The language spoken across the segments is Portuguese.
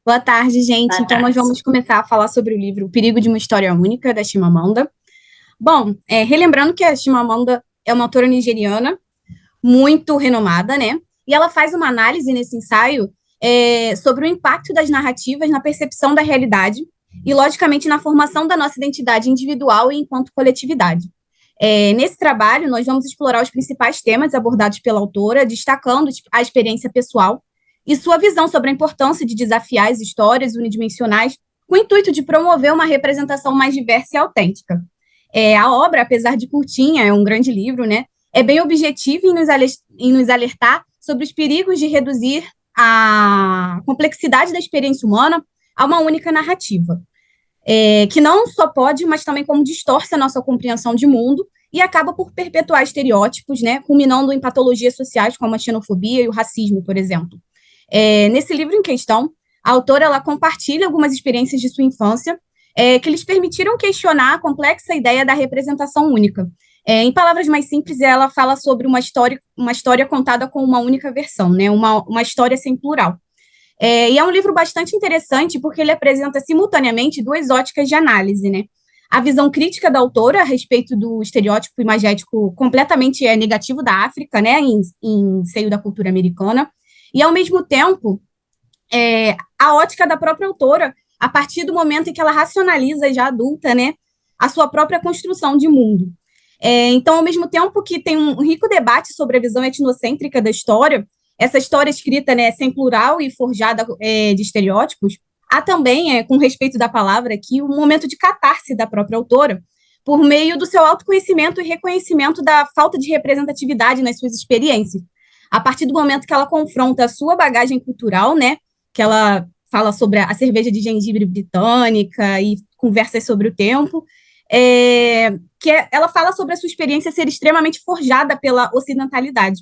Boa tarde, gente. Boa Então, nós tarde. vamos começar a falar sobre o livro O Perigo de uma História Única, da Chimamanda. Bom, relembrando que a Chimamanda é uma autora nigeriana muito renomada, né? E ela faz uma análise nesse ensaio sobre o impacto das narrativas na percepção da realidade e, logicamente, na formação da nossa identidade individual e enquanto coletividade. Nesse trabalho, nós vamos explorar os principais temas abordados pela autora, destacando a experiência pessoal e sua visão sobre a importância de desafiar as histórias unidimensionais com o intuito de promover uma representação mais diversa e autêntica. A obra, apesar de curtinha, é um grande livro, né? É bem objetivo em nos alertar sobre os perigos de reduzir a complexidade da experiência humana a uma única narrativa, que não só pode, mas também como distorce a nossa compreensão de mundo e acaba por perpetuar estereótipos, né, culminando em patologias sociais como a xenofobia e o racismo, por exemplo. Nesse livro em questão, a autora ela compartilha algumas experiências de sua infância que lhes permitiram questionar a complexa ideia da representação única. Em palavras mais simples, ela fala sobre uma história contada com uma única versão, né, uma história sem plural. E é um livro bastante interessante porque ele apresenta simultaneamente duas óticas de análise, né? A visão crítica da autora a respeito do estereótipo imagético completamente negativo da África, né, em seio da cultura americana, e ao mesmo tempo a ótica da própria autora a partir do momento em que ela racionaliza já adulta, né, a sua própria construção de mundo. Então, ao mesmo tempo que tem um rico debate sobre a visão etnocêntrica da história, essa história escrita, né, sem plural e forjada de estereótipos, há também, com respeito da palavra aqui, um momento de catarse da própria autora, por meio do seu autoconhecimento e reconhecimento da falta de representatividade nas suas experiências. A partir do momento que ela confronta a sua bagagem cultural, né, que ela fala sobre a cerveja de gengibre britânica e conversas sobre o tempo, ela fala sobre a sua experiência ser extremamente forjada pela ocidentalidade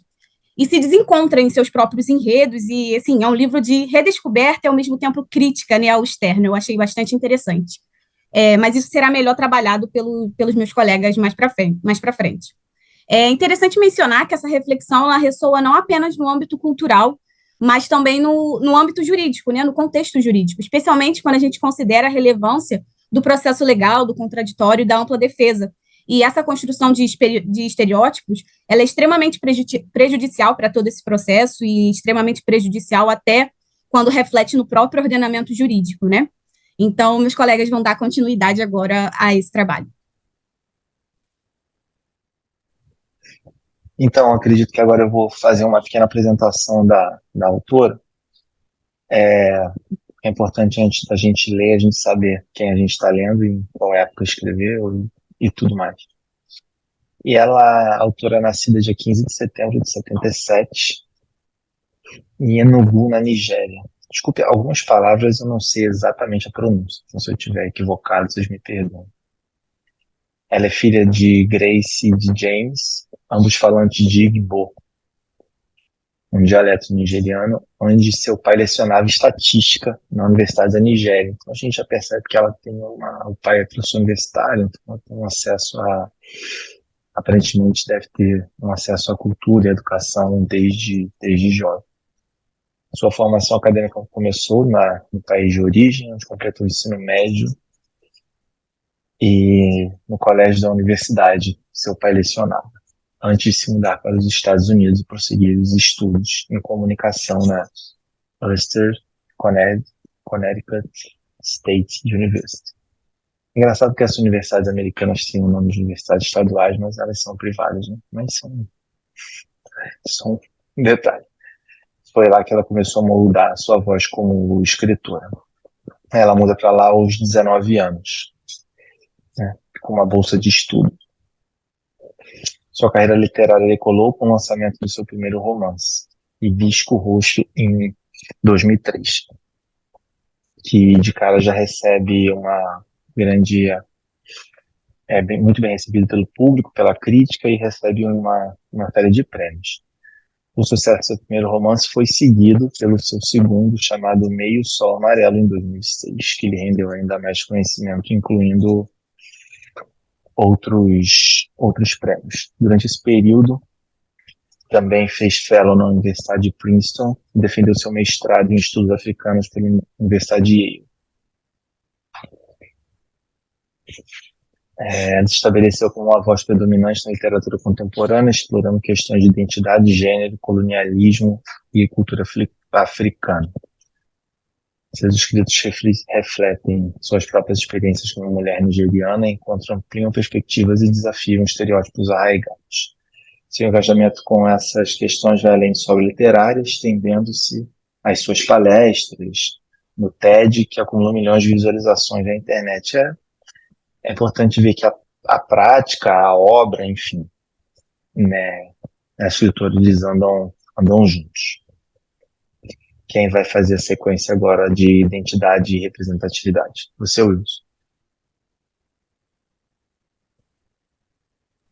e se desencontra em seus próprios enredos e, assim, é um livro de redescoberta e, ao mesmo tempo, crítica, né, ao externo. Eu achei bastante interessante. Mas isso será melhor trabalhado pelos meus colegas mais para frente. É interessante mencionar que essa reflexão ela ressoa não apenas no âmbito cultural, mas também no âmbito jurídico, né, no contexto jurídico, especialmente quando a gente considera a relevância do processo legal, do contraditório e da ampla defesa. E essa construção de estereótipos, ela é extremamente prejudicial para todo esse processo e extremamente prejudicial até quando reflete no próprio ordenamento jurídico, né? Então, meus colegas vão dar continuidade agora a esse trabalho. Então, acredito que agora eu vou fazer uma pequena apresentação da autora. É importante antes da gente ler, a gente saber quem a gente está lendo e em qual época escreveu e tudo mais. E ela, a autora, é nascida dia 15 de setembro de 77, em Enugu, na Nigéria. Desculpe, algumas palavras eu não sei exatamente a pronúncia, então se eu estiver equivocado, vocês me perdoem. Ela é filha de Grace e de James, ambos falantes de Igbo, um dialeto nigeriano, onde seu pai lecionava estatística na Universidade da Nigéria. Então a gente já percebe que ela tem o pai é professor universitário, então ela tem um acesso aparentemente deve ter um acesso à cultura e à educação desde jovem. Sua formação acadêmica começou no país de origem, onde completou o ensino médio e no colégio da universidade, seu pai lecionava, antes de se mudar para os Estados Unidos e prosseguir os estudos em comunicação na Ulster, Connecticut State University. Engraçado que as universidades americanas têm o nome de universidades estaduais, mas elas são privadas, né? Mas são um detalhe. Foi lá que ela começou a moldar a sua voz como escritora. Ela muda para lá aos 19 anos, né, com uma bolsa de estudo. Sua carreira literária decolou com o lançamento do seu primeiro romance, Hibisco Roxo, em 2003, que de cara já recebe uma grande... muito bem recebido pelo público, pela crítica, e recebe uma série de prêmios. O sucesso do seu primeiro romance foi seguido pelo seu segundo, chamado Meio Sol Amarelo, em 2006, que lhe rendeu ainda mais conhecimento, incluindo outros prêmios. Durante esse período, Também fez fellow na Universidade de Princeton e defendeu seu mestrado em estudos africanos pela Universidade de Yale. Ela se estabeleceu como uma voz predominante na literatura contemporânea, explorando questões de identidade, gênero, colonialismo e cultura africana. Seus escritos refletem suas próprias experiências como mulher nigeriana, enquanto ampliam perspectivas e desafiam estereótipos arraigados. Seu engajamento com essas questões vai além de sua obra literária, estendendo-se às suas palestras no TED, que acumulou milhões de visualizações na internet. É importante ver que a prática, a obra, enfim, né, as escritores andam juntos. Quem vai fazer a sequência agora de identidade e representatividade? Você, Wilson.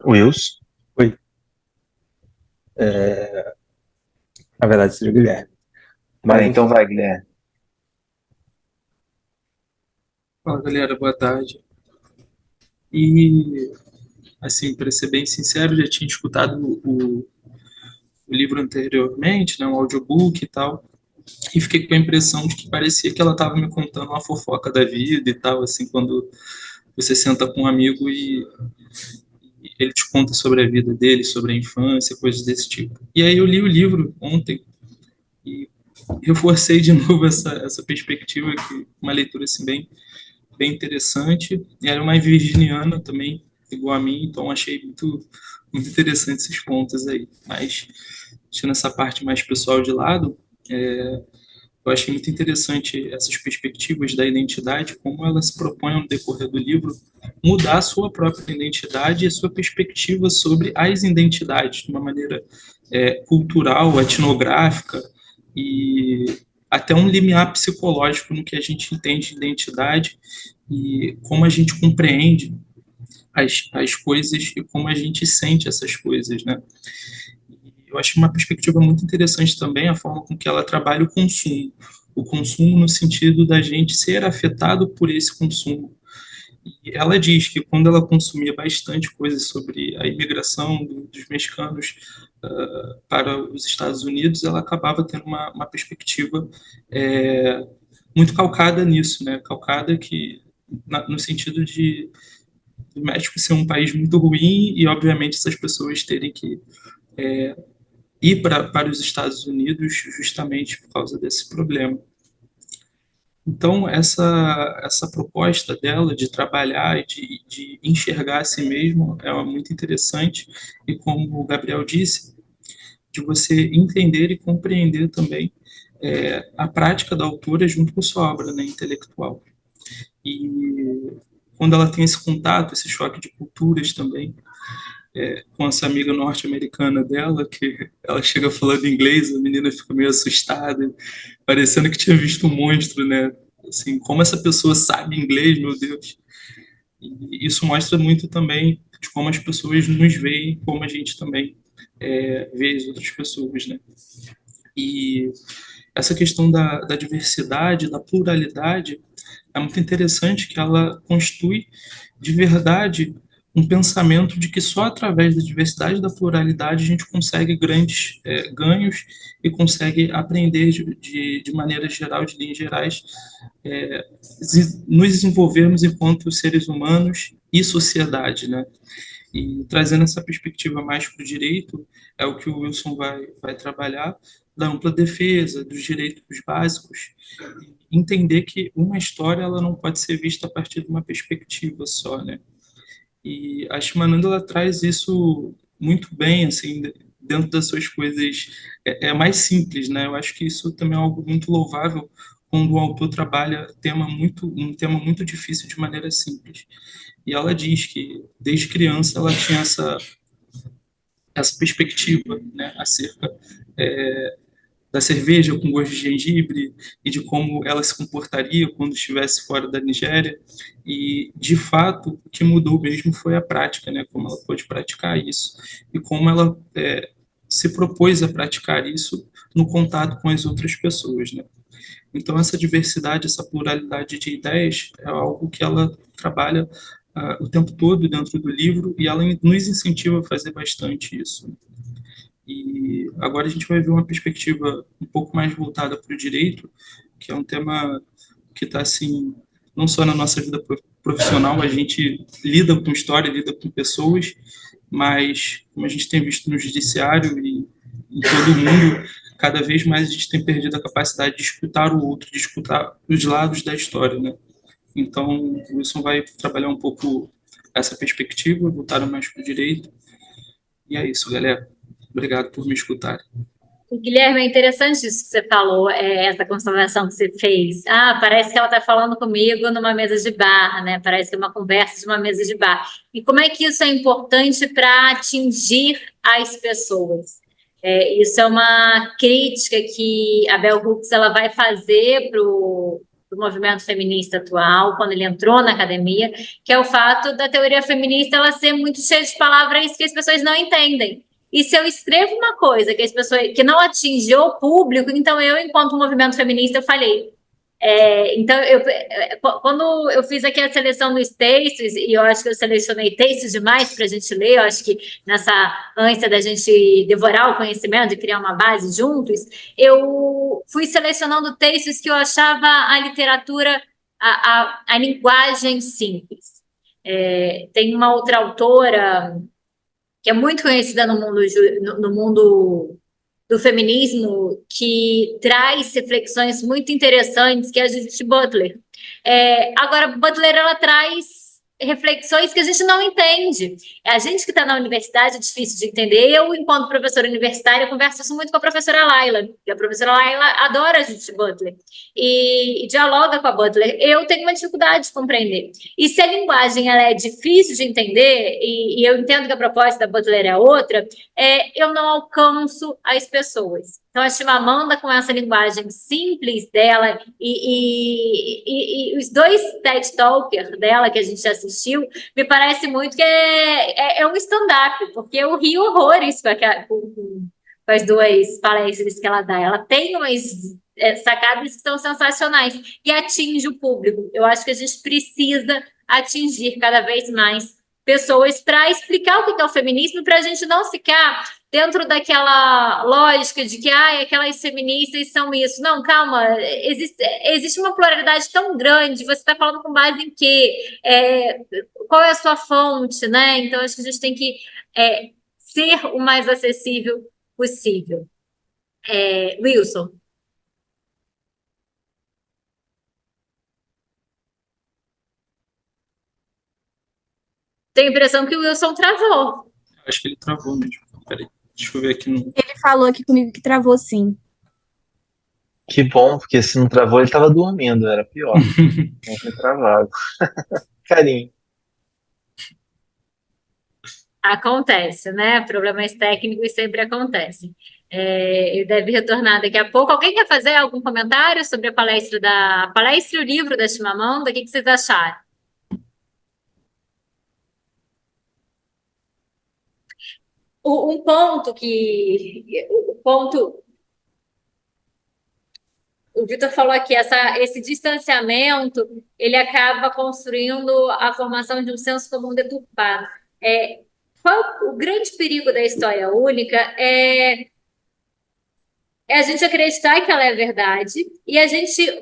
Wilson? Oi. Na verdade, seria o Guilherme. Mas, então vai, Guilherme. Fala, galera, boa tarde. E, assim, para ser bem sincero, já tinha escutado o livro anteriormente, né, um audiobook e tal, e fiquei com a impressão de que parecia que ela estava me contando uma fofoca da vida e tal, assim, quando você senta com um amigo e ele te conta sobre a vida dele, sobre a infância, coisas desse tipo. E aí eu li o livro ontem e reforcei de novo essa perspectiva, que uma leitura assim bem interessante. E era uma virginiana também, igual a mim, então achei muito interessante esses pontos aí. Mas, deixando essa parte mais pessoal de lado, eu achei muito interessante essas perspectivas da identidade, como ela se propõe no decorrer do livro mudar a sua própria identidade e a sua perspectiva sobre as identidades de uma maneira cultural, etnográfica e até um limiar psicológico no que a gente entende de identidade e como a gente compreende as coisas e como a gente sente essas coisas, né? Eu acho uma perspectiva muito interessante também a forma com que ela trabalha o consumo no sentido da gente ser afetado por esse consumo. E ela diz que quando ela consumia bastante coisas sobre a imigração dos mexicanos para os Estados Unidos, ela acabava tendo uma perspectiva muito calcada nisso, né? Calcada que no sentido de o México ser um país muito ruim e, obviamente, essas pessoas terem que ir para os Estados Unidos justamente por causa desse problema. Então, essa proposta dela de trabalhar e de enxergar a si mesmo é muito interessante e, como o Gabriel disse, de você entender e compreender também a prática da autora junto com sua obra, né, intelectual. E quando ela tem esse contato, esse choque de culturas também, com essa amiga norte-americana dela, que ela chega falando inglês, a menina fica meio assustada, parecendo que tinha visto um monstro, né? Assim, como essa pessoa sabe inglês, meu Deus. E isso mostra muito também de como as pessoas nos veem, como a gente também vê as outras pessoas, né? E essa questão da diversidade, da pluralidade, é muito interessante que ela constitui de verdade um pensamento de que só através da diversidade e da pluralidade a gente consegue grandes ganhos e consegue aprender de maneira geral, de linhas gerais, nos desenvolvermos enquanto seres humanos e sociedade, né? E trazendo essa perspectiva mais para o direito, é o que o Wilson vai trabalhar, da ampla defesa, dos direitos básicos, entender que uma história ela não pode ser vista a partir de uma perspectiva só, né? E a Shimananda ela traz isso muito bem, assim, dentro das suas coisas, mais simples, né? Eu acho que isso também é algo muito louvável quando o autor trabalha um tema muito difícil de maneira simples. E ela diz que desde criança ela tinha essa perspectiva, né, acerca da cerveja com gosto de gengibre e de como ela se comportaria quando estivesse fora da Nigéria. E, de fato, o que mudou mesmo foi a prática, né? Como ela pôde praticar isso e como ela se propôs a praticar isso no contato com as outras pessoas, né? Então, essa diversidade, essa pluralidade de ideias é algo que ela trabalha o tempo todo dentro do livro e ela nos incentiva a fazer bastante isso. E agora a gente vai ver uma perspectiva um pouco mais voltada para o direito, que é um tema que está assim, não só na nossa vida profissional, a gente lida com história, lida com pessoas, mas como a gente tem visto no judiciário e em todo o mundo, cada vez mais a gente tem perdido a capacidade de escutar o outro, de escutar os lados da história, né? Então, o Wilson vai trabalhar um pouco essa perspectiva, voltar mais para o direito. E é isso, galera. Obrigado por me escutar. Guilherme, é interessante isso que você falou, essa constatação que você fez. Ah, parece que ela está falando comigo numa mesa de bar, né? Parece que é uma conversa de uma mesa de bar. E como é que isso é importante para atingir as pessoas? Isso é uma crítica que a Bell Hooks ela vai fazer para o movimento feminista atual, quando ele entrou na academia, que é o fato da teoria feminista ela ser muito cheia de palavras que as pessoas não entendem. E se eu escrevo uma coisa que as pessoas que não atingiu o público, então eu, enquanto movimento feminista, eu falei. Então, quando eu fiz aqui a seleção dos textos, e eu acho que eu selecionei textos demais para a gente ler, eu acho que nessa ânsia da gente devorar o conhecimento e criar uma base juntos, eu fui selecionando textos que eu achava a literatura, a linguagem simples. Tem uma outra autora que é muito conhecida no mundo do feminismo, que traz reflexões muito interessantes, que é a Judith Butler. Agora, Butler, ela traz reflexões que a gente não entende. A gente que está na universidade é difícil de entender. Eu, enquanto professora universitária, converso isso muito com a professora Laila, e a professora Laila adora a Judith Butler, e dialoga com a Butler. Eu tenho uma dificuldade de compreender. E se a linguagem ela é difícil de entender, e eu entendo que a proposta da Butler é outra, eu não alcanço as pessoas. Então, a Chimamanda, com essa linguagem simples dela, e os dois TED Talkers dela que a gente assistiu, me parece muito que é um stand-up, porque eu ri horrores com as duas palestras que ela dá. Ela tem umas sacadas que são sensacionais e atinge o público. Eu acho que a gente precisa atingir cada vez mais pessoas para explicar o que é o feminismo, para a gente não ficar dentro daquela lógica de que aquelas feministas são isso. Não, calma, existe uma pluralidade tão grande, você está falando com base em quê? Qual é a sua fonte, né? Então, acho que a gente tem que ser o mais acessível possível. Wilson. Tenho a impressão que o Wilson travou. Acho que ele travou mesmo. Peraí, deixa eu ver aqui no. Ele falou aqui comigo que travou, sim. Que bom, porque se não travou, ele tava dormindo, era pior. Não foi travado. Carinho. Acontece, né? Problemas técnicos sempre acontecem. Ele deve retornar daqui a pouco. Alguém quer fazer algum comentário sobre a palestra e o livro da Chimamanda? O que vocês acharam? O ponto, o Vitor falou aqui, esse distanciamento, ele acaba construindo a formação de um senso comum deturpado. Qual o grande perigo da história única é a gente acreditar que ela é verdade e a gente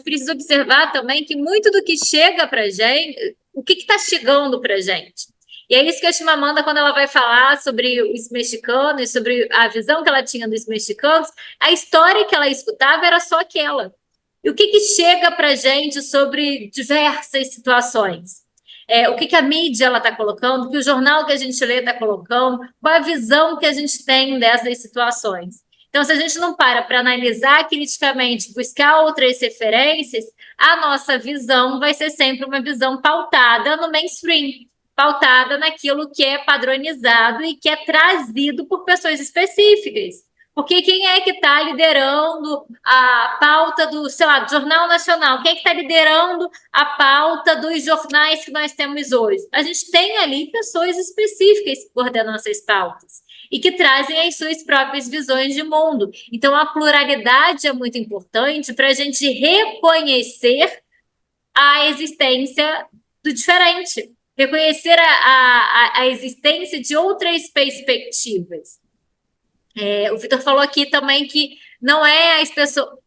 precisa observar também que muito do que chega para gente, o que está chegando para gente. E é isso que a Chimamanda, quando ela vai falar sobre os mexicanos, sobre a visão que ela tinha dos mexicanos, a história que ela escutava era só aquela. E o que chega para gente sobre diversas situações? O que a mídia está colocando, o que o jornal que a gente lê está colocando, qual a visão que a gente tem dessas situações. Então, se a gente não para analisar criticamente, buscar outras referências, a nossa visão vai ser sempre uma visão pautada no mainstream, pautada naquilo que é padronizado e que é trazido por pessoas específicas. Porque quem é que está liderando a pauta do, sei lá, do Jornal Nacional? Quem é que está liderando a pauta dos jornais que nós temos hoje? A gente tem ali pessoas específicas que coordenam essas pautas e que trazem as suas próprias visões de mundo. Então, a pluralidade é muito importante para a gente reconhecer a existência do diferente, reconhecer a existência de outras perspectivas. O Vitor falou aqui também que não é as pessoas.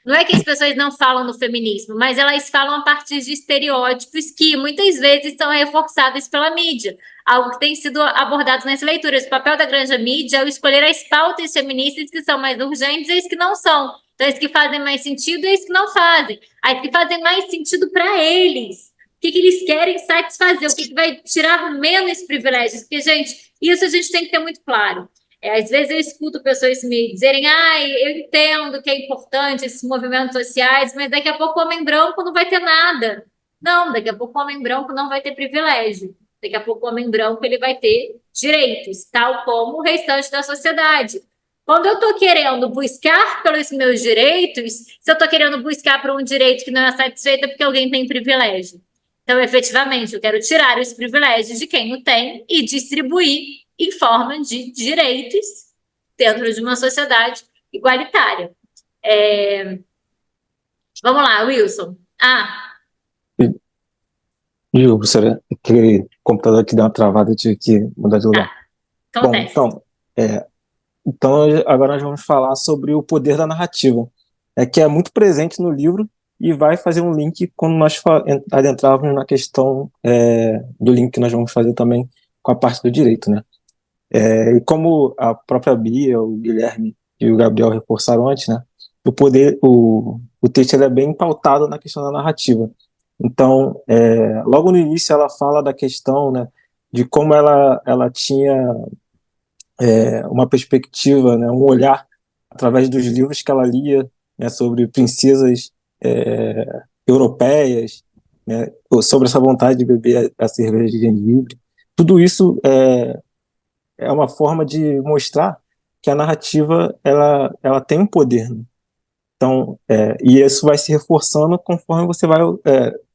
Não é que as pessoas não falam no feminismo, mas elas falam a partir de estereótipos que muitas vezes são reforçados pela mídia. Algo que tem sido abordado nas leituras. O papel da grande mídia é escolher as pautas feministas que são mais urgentes e as que não são. Então, as que fazem mais sentido e as que não fazem. As que fazem mais sentido para eles. O que eles querem satisfazer, o que vai tirar menos privilégios. Porque, gente, isso a gente tem que ter muito claro. Às vezes eu escuto pessoas me dizerem, eu entendo que é importante esses movimentos sociais, mas daqui a pouco o homem branco não vai ter nada. Não, daqui a pouco o homem branco não vai ter privilégio. Daqui a pouco o homem branco ele vai ter direitos, tal como o restante da sociedade. Quando eu estou querendo buscar pelos meus direitos, se eu estou querendo buscar por um direito que não é satisfeito, é porque alguém tem privilégio. Então, efetivamente, eu quero tirar os privilégios de quem o tem e distribuir em forma de direitos dentro de uma sociedade igualitária. Vamos lá, Wilson. Viu, professora? Aquele computador aqui deu uma travada, eu tive que mudar de lugar. Bom, então agora nós vamos falar sobre o poder da narrativa, que é muito presente no livro e vai fazer um link quando nós adentrarmos na questão do link que nós vamos fazer também com a parte do direito, né? E como a própria Bia, o Guilherme e o Gabriel reforçaram antes, né? O texto ele é bem pautado na questão da narrativa. Então, logo no início ela fala da questão, né, de como ela tinha uma perspectiva, né, um olhar através dos livros que ela lia, né, sobre princesas europeias, né, sobre essa vontade de beber a cerveja de gengibre. Tudo isso é uma forma de mostrar que a narrativa ela tem um poder, né? Então, e isso vai se reforçando conforme você vai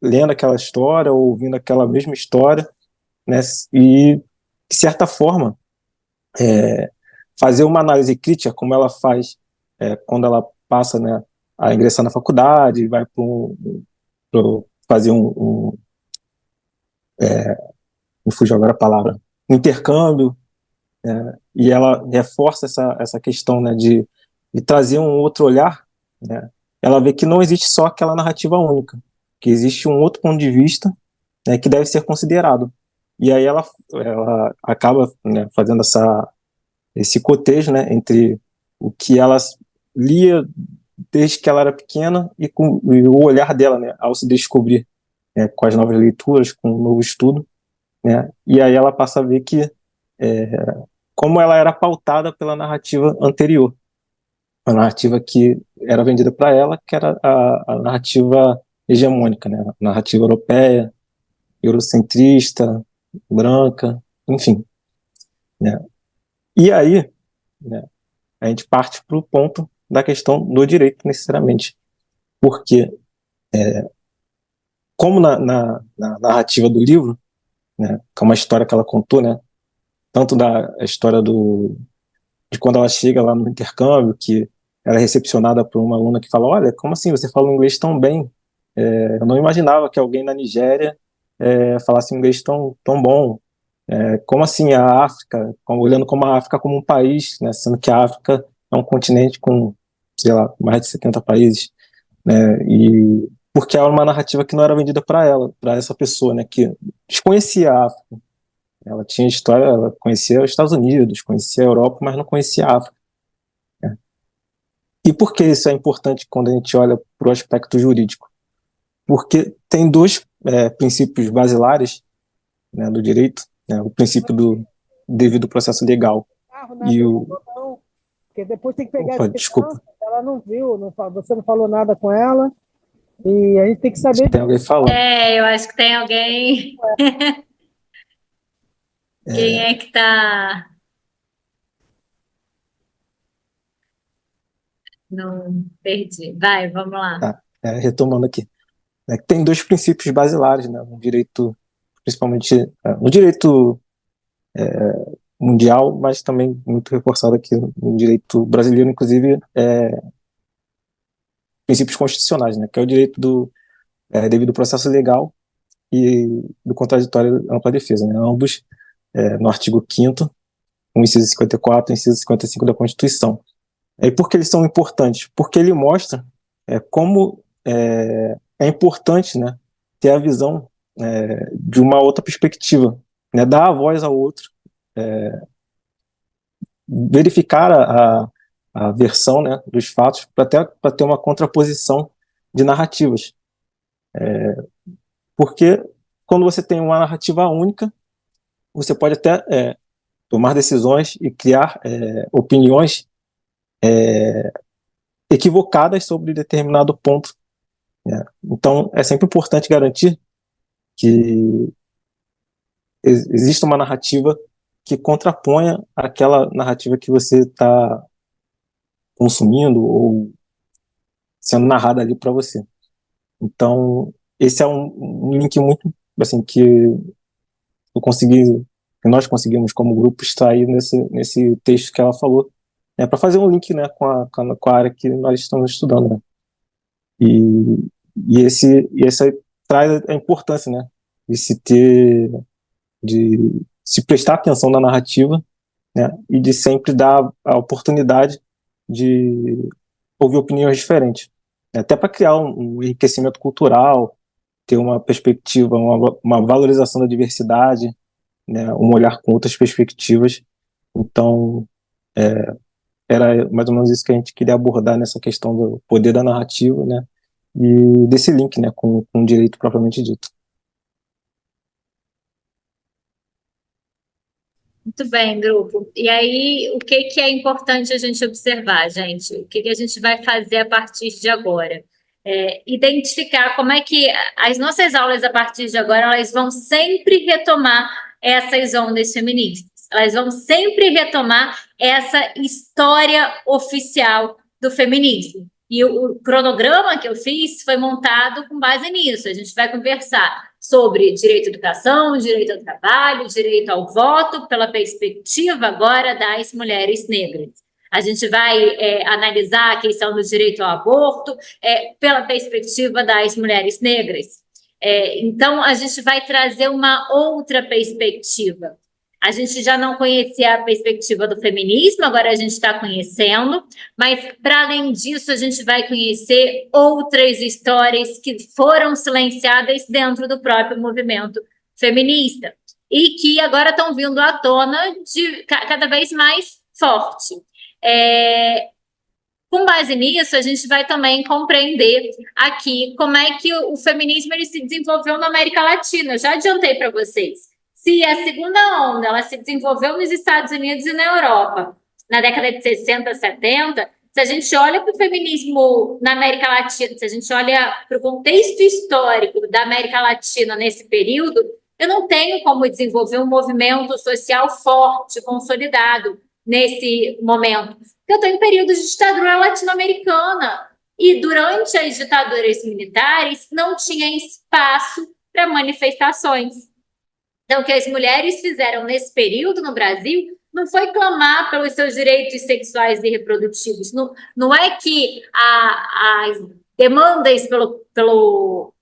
lendo aquela história ou ouvindo aquela mesma história, né? E, de certa forma, fazer uma análise crítica, como ela faz quando ela passa, né, a ingressar na faculdade, vai para fazer me fugiu agora a palavra, um intercâmbio, e ela reforça essa questão, né, de trazer um outro olhar, né? Ela vê que não existe só aquela narrativa única, que existe um outro ponto de vista, né, que deve ser considerado. E aí ela acaba, né, fazendo esse cotejo, né, entre o que ela lia desde que ela era pequena e o olhar dela, né, ao se descobrir, né, com as novas leituras, com o novo estudo, né, e aí ela passa a ver que como ela era pautada pela narrativa anterior, a narrativa que era vendida para ela, que era a narrativa hegemônica, né? A narrativa europeia, eurocentrista, branca, enfim, né? E aí, né, a gente parte para o ponto da questão do direito, necessariamente, porque como na narrativa do livro, né, que é uma história que ela contou, né, tanto da história de quando ela chega lá no intercâmbio, que ela é recepcionada por uma aluna que fala, olha, como assim, você fala inglês tão bem? Eu não imaginava que alguém na Nigéria falasse inglês tão bom. Como assim a África, olhando como a África como um país, né, sendo que a África é um continente com, sei lá, mais de 70 países, né, e porque era uma narrativa que não era vendida para ela, para essa pessoa, né, que desconhecia a África. Ela tinha história, ela conhecia os Estados Unidos, conhecia a Europa, mas não conhecia a África. E por que isso é importante quando a gente olha para o aspecto jurídico? Porque tem dois princípios basilares, né, do direito, né, o princípio do devido processo legal e o... Porque depois tem que pegar Opa, desculpa. Ela não viu, você não falou nada com ela, e a gente tem que saber... Tem alguém falando. Eu acho que tem alguém... Quem é que está... Não, perdi. Vai, vamos lá. Retomando aqui. Tem dois princípios basilares, né, no direito, principalmente no direito mundial, mas também muito reforçado aqui no direito brasileiro, inclusive princípios constitucionais, né, que é o direito do devido processo legal e do contraditório ampla defesa, né, ambos no artigo 5º o inciso 54 e o inciso 55 da Constituição. E por que eles são importantes? Porque ele mostra como é importante, né, ter a visão de uma outra perspectiva, né, dar a voz ao outro, verificar a versão, né, dos fatos, para ter uma contraposição de narrativas. Porque quando você tem uma narrativa única, você pode até tomar decisões e criar opiniões equivocadas sobre determinado ponto, né? Então, é sempre importante garantir que exista uma narrativa que contraponha aquela narrativa que você está consumindo ou sendo narrada ali para você. Então, esse é um link muito, assim, que que nós conseguimos como grupo extrair nesse texto que ela falou, para fazer um link, né, com a área que nós estamos estudando, né? E essa traz a importância, né, de se prestar atenção na narrativa, né, e de sempre dar a oportunidade de ouvir opiniões diferentes, até para criar um enriquecimento cultural, ter uma perspectiva, uma valorização da diversidade, né, um olhar com outras perspectivas. Então, era mais ou menos isso que a gente queria abordar nessa questão do poder da narrativa, né, e desse link, né, com o direito propriamente dito. Muito bem, grupo. E aí, o que que é importante a gente observar, gente? O que que a gente vai fazer a partir de agora? Identificar como é que as nossas aulas a partir de agora, elas vão sempre retomar essas ondas feministas. Elas vão sempre retomar essa história oficial do feminismo. E o cronograma que eu fiz foi montado com base nisso. A gente vai conversar sobre direito à educação, direito ao trabalho, direito ao voto, pela perspectiva agora das mulheres negras. A gente vai analisar a questão do direito ao aborto pela perspectiva das mulheres negras. Então, a gente vai trazer uma outra perspectiva. A gente já não conhecia a perspectiva do feminismo, agora a gente está conhecendo, mas, para além disso, a gente vai conhecer outras histórias que foram silenciadas dentro do próprio movimento feminista e que agora estão vindo à tona cada vez mais forte. Com base nisso, a gente vai também compreender aqui como é que o feminismo ele se desenvolveu na América Latina. Eu já adiantei para vocês. Se a segunda onda ela se desenvolveu nos Estados Unidos e na Europa, na década de 60, 70, se a gente olha para o feminismo na América Latina, se a gente olha para o contexto histórico da América Latina nesse período, eu não tenho como desenvolver um movimento social forte, consolidado nesse momento. Eu estou em período de ditadura latino-americana e durante as ditaduras militares não tinha espaço para manifestações. Então, o que as mulheres fizeram nesse período no Brasil não foi clamar pelos seus direitos sexuais e reprodutivos. Não é que as demandas pelo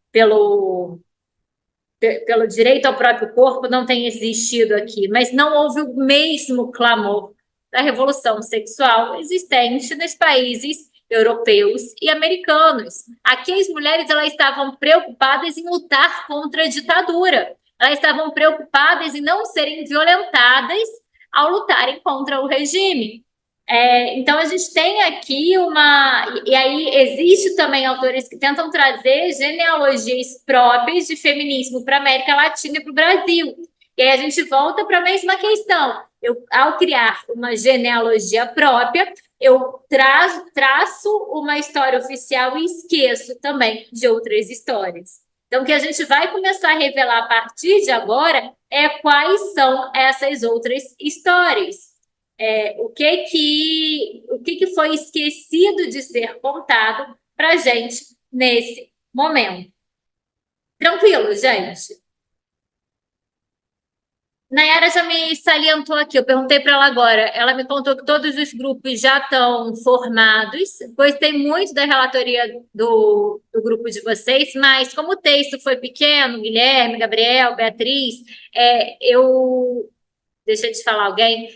direito ao próprio corpo não tenham existido aqui, mas não houve o mesmo clamor da revolução sexual existente nos países europeus e americanos. Aqui as mulheres elas estavam preocupadas em lutar contra a ditadura. Elas estavam preocupadas em não serem violentadas ao lutarem contra o regime. Então, a gente tem aqui E aí, existe também autores que tentam trazer genealogias próprias de feminismo para a América Latina e para o Brasil. E aí, a gente volta para a mesma questão. Ao criar uma genealogia própria, eu traço uma história oficial e esqueço também de outras histórias. Então, o que a gente vai começar a revelar a partir de agora é quais são essas outras histórias. O que foi esquecido de ser contado para a gente nesse momento. Tranquilo, gente? Nayara já me salientou aqui, eu perguntei para ela agora, ela me contou que todos os grupos já estão formados, gostei muito da relatoria do grupo de vocês, mas como o texto foi pequeno, Guilherme, Gabriel, Beatriz, eu deixei de falar alguém.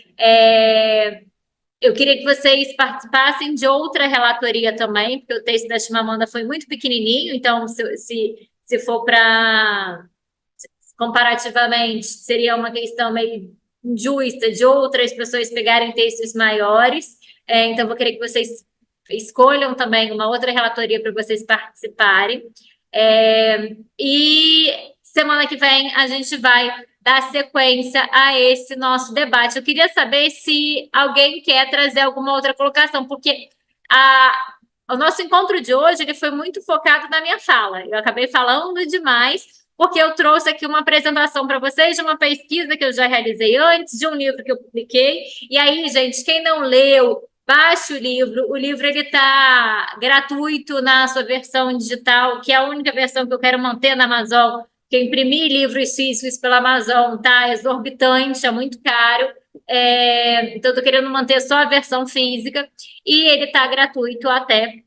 Eu queria que vocês participassem de outra relatoria também, porque o texto da Chimamanda foi muito pequenininho, então, se for para, comparativamente, seria uma questão meio injusta de outras pessoas pegarem textos maiores. Então, vou querer que vocês escolham também uma outra relatoria para vocês participarem. E semana que vem a gente vai dar sequência a esse nosso debate. Eu queria saber se alguém quer trazer alguma outra colocação, porque o nosso encontro de hoje ele foi muito focado na minha fala. Eu acabei falando demais, porque eu trouxe aqui uma apresentação para vocês de uma pesquisa que eu já realizei antes, de um livro que eu publiquei. E aí, gente, quem não leu, baixe o livro ele está gratuito na sua versão digital, que é a única versão que eu quero manter na Amazon, porque imprimir livros físicos pela Amazon tá exorbitante, é muito caro, então eu estou querendo manter só a versão física, e ele está gratuito até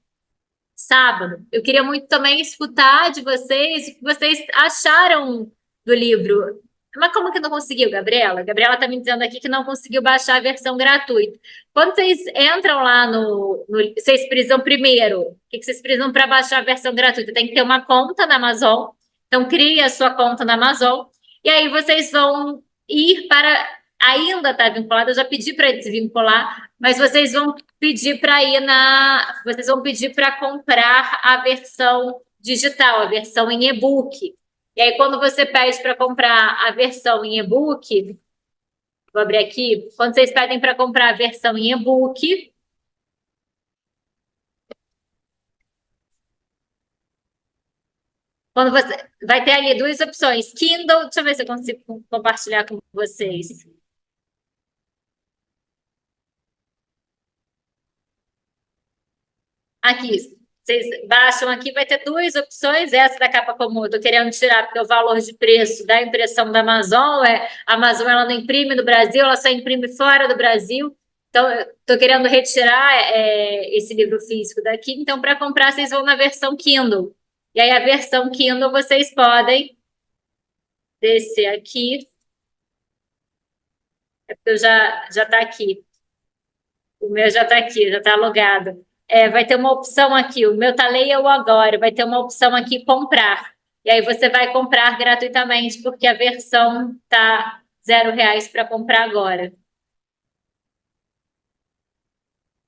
sábado. Eu queria muito também escutar de vocês o que vocês acharam do livro. Mas como que não conseguiu, Gabriela? Gabriela está me dizendo aqui que não conseguiu baixar a versão gratuita. Quando vocês entram lá vocês precisam primeiro, o que vocês precisam para baixar a versão gratuita? Tem que ter uma conta na Amazon. Então, crie a sua conta na Amazon. E aí vocês vão ir para... Ainda está vinculado, eu já pedi para desvincular, mas vocês vão pedir para vocês vão pedir para comprar a versão digital, a versão em e-book. E aí, quando você pede para comprar a versão em e-book, vou abrir aqui, quando vocês pedem para comprar a versão em e-book, quando você vai ter ali duas opções, Kindle, deixa eu ver se eu consigo compartilhar com vocês. Aqui, vocês baixam aqui, vai ter duas opções. Essa da capa comum eu estou querendo tirar, porque o valor de preço da impressão da Amazon a Amazon ela não imprime no Brasil, ela só imprime fora do Brasil. Então, eu estou querendo retirar esse livro físico daqui. Então, para comprar, vocês vão na versão Kindle. E aí, a versão Kindle, vocês podem descer aqui. É porque já está aqui. O meu já está aqui, já está logado. Vai ter uma opção aqui, o meu tá Leia ou Agora, vai ter uma opção aqui, comprar. E aí você vai comprar gratuitamente, porque a versão tá R$0 para comprar agora.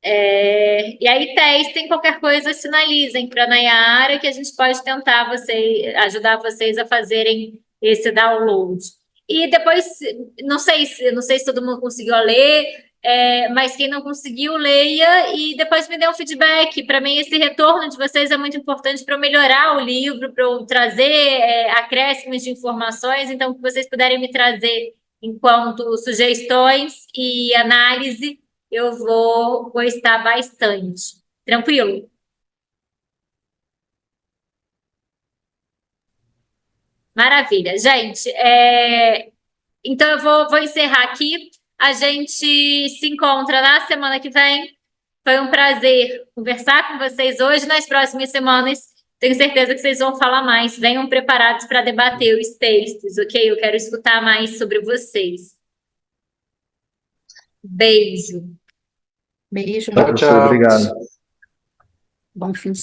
E aí testem qualquer coisa, sinalizem para a Nayara que a gente pode tentar ajudar vocês a fazerem esse download. E depois, não sei se todo mundo conseguiu ler, mas quem não conseguiu, leia e depois me dê um feedback. Para mim, esse retorno de vocês é muito importante para eu melhorar o livro, para eu trazer acréscimos de informações. Então, que vocês puderem me trazer enquanto sugestões e análise, eu vou gostar bastante. Tranquilo? Maravilha. Gente, então eu vou encerrar aqui. A gente se encontra na semana que vem. Foi um prazer conversar com vocês hoje. Nas próximas semanas, tenho certeza que vocês vão falar mais. Venham preparados para debater os textos, ok? Eu quero escutar mais sobre vocês. Beijo. Beijo. Tchau, tchau. Obrigado. Bom fim de